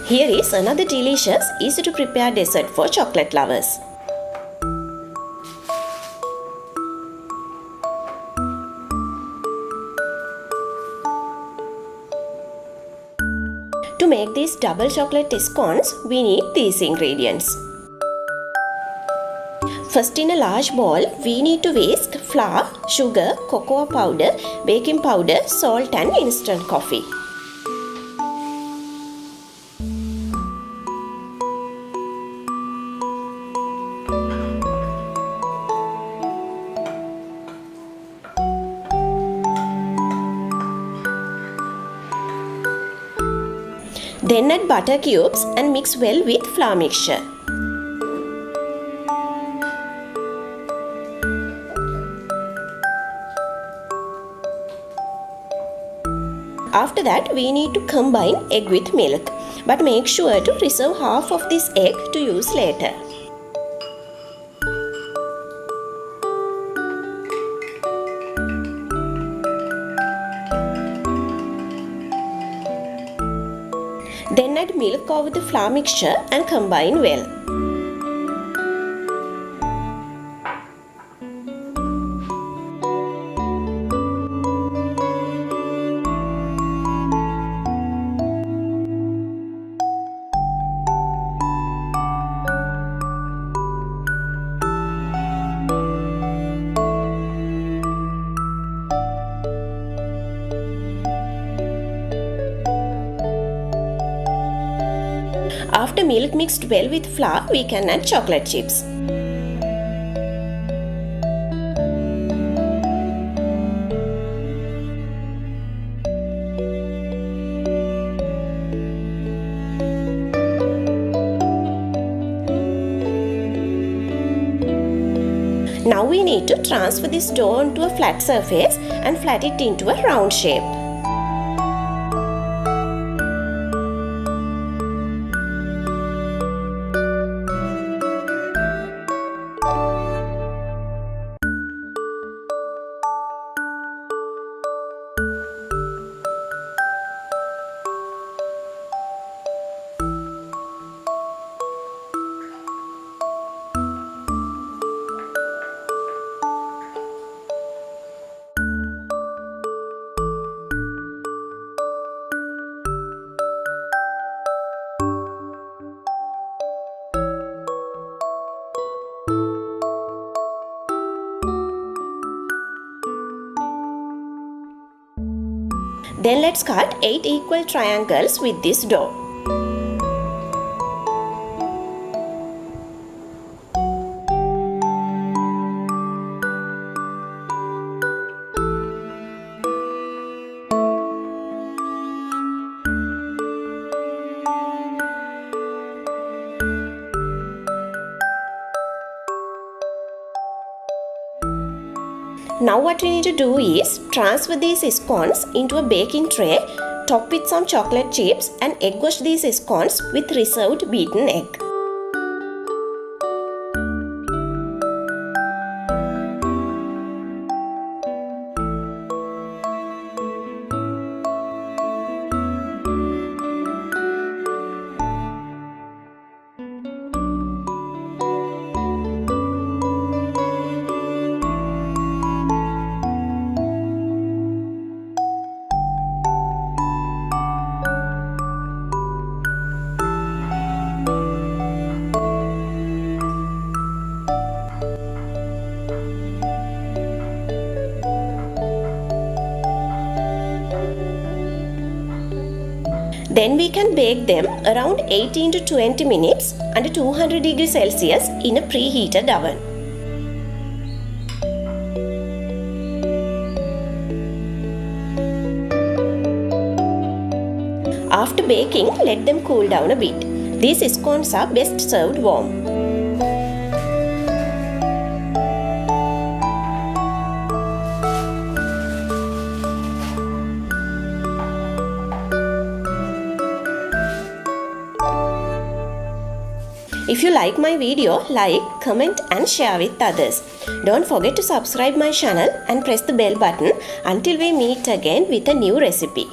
Here is another delicious, easy to prepare dessert for chocolate lovers. To make these double chocolate scones, we need these ingredients. First, in a large bowl, we need to whisk flour, sugar, cocoa powder, baking powder, salt and instant coffee. Then add butter cubes and mix well with flour mixture. After that, we need to combine egg with milk, but make sure to reserve half of this egg to use later. Then add milk over the flour mixture and combine well. After milk mixed well with flour, we can add chocolate chips. Now we need to transfer this dough onto a flat surface and flat it into a round shape. Then let's cut 8 equal triangles with this dough. Now what we need to do is transfer these scones into a baking tray, top with some chocolate chips and egg wash these scones with reserved beaten egg. Then we can bake them around 18 to 20 minutes under 200 degrees Celsius in a preheated oven. After baking, let them cool down a bit. These scones are best served warm. If you like my video, like, comment and share with others. Don't forget to subscribe my channel and press the bell button until we meet again with a new recipe.